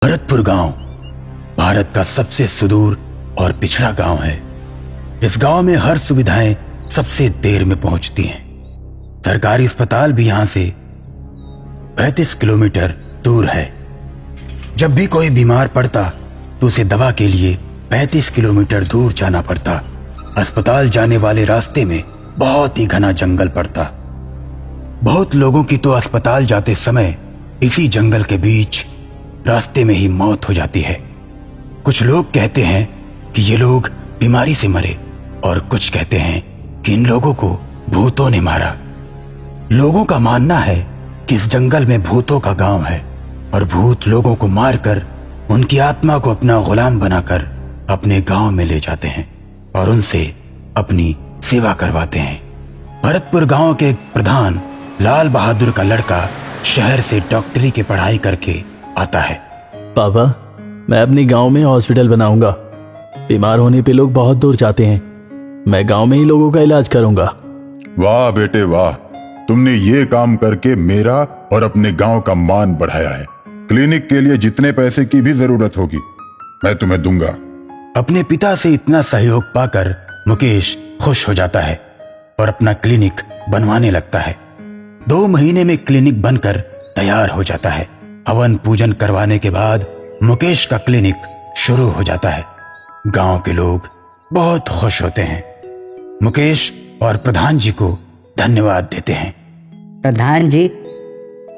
भरतपुर गांव भारत का सबसे सुदूर और पिछड़ा गांव है। इस गांव में हर सुविधाएं सबसे देर में पहुंचती हैं। सरकारी अस्पताल भी यहां से 35 किलोमीटर दूर है। जब भी कोई बीमार पड़ता तो उसे दवा के लिए 35 किलोमीटर दूर जाना पड़ता। अस्पताल जाने वाले रास्ते में बहुत ही घना जंगल पड़ता। बहुत लोगों की तो अस्पताल जाते समय इसी जंगल के बीच रास्ते में ही मौत हो जाती है। कुछ लोग कहते हैं कि ये लोग बीमारी से मरे और कुछ कहते हैं कि इन लोगों को भूतों ने मारा। लोगों का मानना है कि इस जंगल में भूतों का गांव है और भूत लोगों को मारकर उनकी आत्मा को अपना गुलाम बनाकर अपने गांव में ले जाते हैं और उनसे अपनी सेवा करवाते हैं। भरतपुर गांव के प्रधान लाल बहादुर का लड़का शहर से डॉक्टरी की पढ़ाई करके आता है। पापा, मैं अपने गांव में हॉस्पिटल बनाऊंगा। बीमार होने पे लोग बहुत दूर जाते हैं। मैं गांव में ही लोगों का इलाज करूंगा। वाह बेटे वाह, तुमने ये काम करके मेरा और अपने गांव का मान बढ़ाया है। क्लिनिक के लिए जितने पैसे की भी जरूरत होगी मैं तुम्हें दूंगा। अपने पिता से इतना सहयोग पाकर मुकेश खुश हो जाता है और अपना क्लिनिक बनवाने लगता है। 2 महीने में क्लिनिक बनकर तैयार हो जाता है। हवन पूजन करवाने के बाद मुकेश का क्लिनिक शुरू हो जाता है। गांव के लोग बहुत खुश होते हैं। मुकेश और प्रधान जी को धन्यवाद देते हैं। प्रधान जी,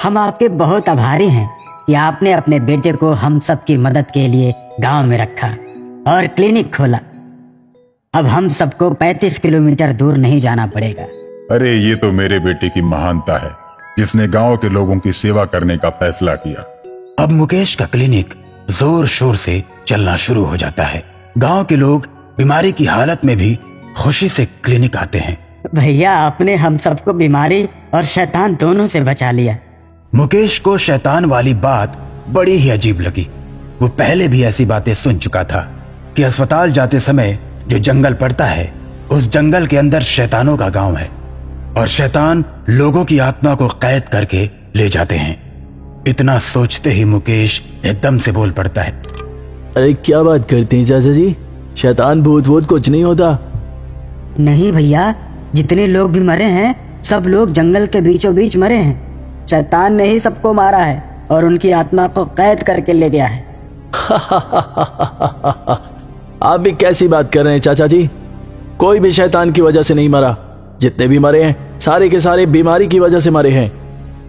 हम आपके बहुत आभारी हैं कि आपने अपने बेटे को हम सबकी मदद के लिए गांव में रखा और क्लिनिक खोला। अब हम सबको 35 किलोमीटर दूर नहीं जाना पड़ेगा। अरे ये तो मेरे बेटे की महानता है जिसने गांव के लोगों की सेवा करने का फैसला किया। अब मुकेश का क्लिनिक जोर शोर से चलना शुरू हो जाता है। गांव के लोग बीमारी की हालत में भी खुशी से क्लिनिक आते हैं। भैया, आपने हम सबको बीमारी और शैतान दोनों से बचा लिया। मुकेश को शैतान वाली बात बड़ी ही अजीब लगी। वो पहले भी ऐसी बातें सुन चुका था कि अस्पताल जाते समय जो जंगल पड़ता है उस जंगल के अंदर शैतानों का गांव है और शैतान लोगों की आत्मा को कैद करके ले जाते हैं। इतना सोचते ही मुकेश एकदम से बोल पड़ता है, अरे क्या बात करते हैं चाचा जी? शैतान भूत वूत कुछ नहीं होता। नहीं भैया, जितने लोग भी मरे हैं सब लोग जंगल के बीचों बीच मरे हैं। शैतान ने ही सबको मारा है और उनकी आत्मा को कैद करके ले गया है। आप भी कैसी बात कर रहे हैं चाचा जी? कोई भी शैतान की वजह से नहीं मरा। जितने भी मरे हैं सारे के सारे बीमारी की वजह से मरे हैं।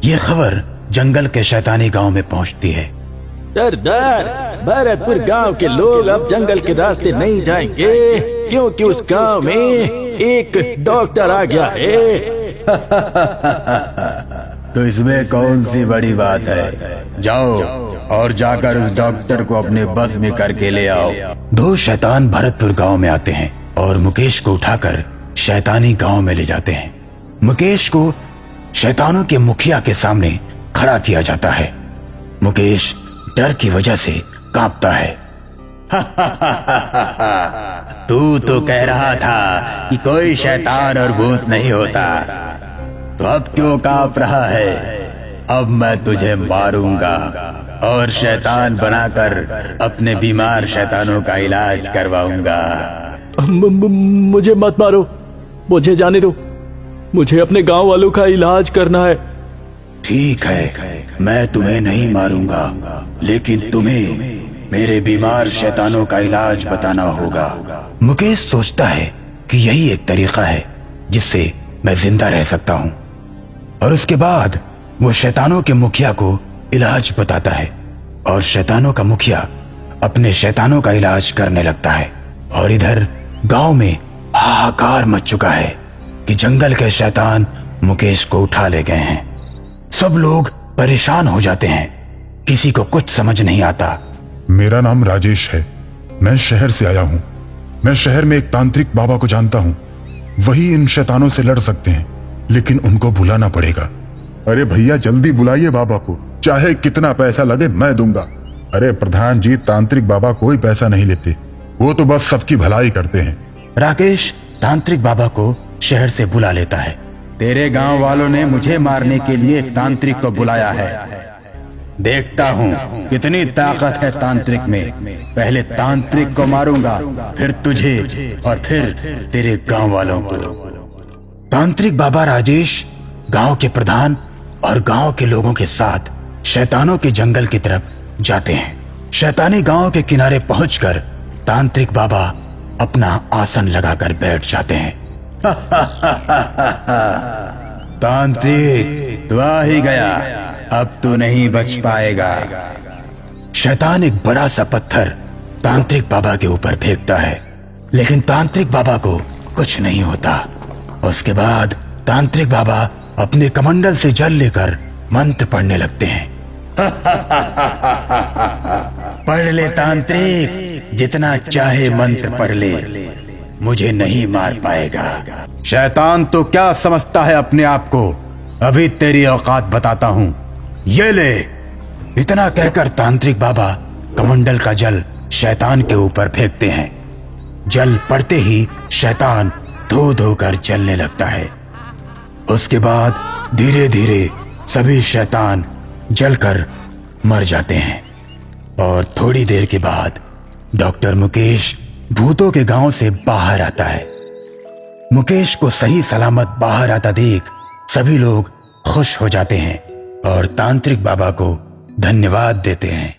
ये खबर जंगल के शैतानी गांव में पहुंचती है। सरदार, भरतपुर गांव के लोग अब जंगल के रास्ते नहीं जाएंगे क्योंकि उस गांव में एक डॉक्टर आ गया है। तो इसमें कौन सी बड़ी बात है? जाओ और जाकर उस डॉक्टर को अपने बस में करके ले आओ। 2 शैतान भरतपुर गांव में आते हैं और मुकेश को उठाकर शैतानी गांव में ले जाते हैं। मुकेश को शैतानों के मुखिया के सामने खड़ा किया जाता है। मुकेश डर की वजह से कांपता है। तू तो कह रहा था कि कोई शैतान और भूत नहीं होता, तो अब क्यों कांप रहा है? अब मैं तुझे मारूंगा और शैतान बनाकर अपने बीमार शैतानों का इलाज करवाऊंगा। मुझे मत मारो, मुझे जाने दो। मुझे अपने गांव वालों का इलाज करना है। ठीक है, मैं तुम्हें नहीं मारूंगा, लेकिन तुम्हें मेरे बीमार शैतानों का इलाज बताना होगा। मुकेश सोचता है कि यही एक तरीका है जिससे मैं जिंदा रह सकता हूँ और उसके बाद वो शैतानों के मुखिया को इलाज बताता है और शैतानों का मुखिया अपने शैतानों का इलाज करने लगता है। और इधर गांव में हाहाकार मच चुका है कि जंगल के शैतान मुकेश को उठा ले गए हैं। सब लोग परेशान हो जाते हैं, किसी को कुछ समझ नहीं आता। मेरा नाम राजेश है, मैं शहर से आया हूँ। मैं शहर में एक तांत्रिक बाबा को जानता हूँ, वही इन शैतानों से लड़ सकते हैं, लेकिन उनको बुलाना पड़ेगा। अरे भैया जल्दी बुलाइए बाबा को, चाहे कितना पैसा लगे मैं दूंगा। अरे प्रधान जी, तांत्रिक बाबा कोई पैसा नहीं लेते, वो तो बस सबकी भलाई करते हैं। राकेश तांत्रिक बाबा को शहर से बुला लेता है। तेरे गांव वालों ने मुझे मारने के लिए तांत्रिक को बुलाया है। देखता हूँ कितनी ताकत है तांत्रिक में। पहले तांत्रिक को मारूंगा, फिर तुझे और फिर तेरे गांव वालों को। तांत्रिक बाबा राजेश गांव के प्रधान और गांव के लोगों के साथ शैतानों के जंगल की तरफ जाते हैं। शैतानी गांव के किनारे पहुंचकर तांत्रिक बाबा अपना आसन लगाकर बैठ जाते हैं। तांत्रिक तू आ ही गया, अब तू नहीं बच पाएगा। शैतान एक बड़ा सा पत्थर तांत्रिक बाबा के ऊपर फेंकता है, लेकिन तांत्रिक बाबा को कुछ नहीं होता। उसके बाद तांत्रिक बाबा अपने कमंडल से जल लेकर मंत्र पढ़ने लगते हैं। पढ़ ले तांत्रिक, जितना चाहे मंत्र पढ़ ले, मुझे नहीं मार पाएगा। शैतान तो क्या समझता है अपने आप को, अभी तेरी औकात बताता हूं, ये ले। इतना कहकर तांत्रिक बाबा कमंडल का जल शैतान के ऊपर फेंकते हैं। जल पड़ते ही शैतान धो धो कर जलने लगता है। उसके बाद धीरे धीरे सभी शैतान जलकर मर जाते हैं और थोड़ी देर के बाद डॉक्टर मुकेश भूतों के गांव से बाहर आता है। मुकेश को सही सलामत बाहर आता देख सभी लोग खुश हो जाते हैं और तांत्रिक बाबा को धन्यवाद देते हैं।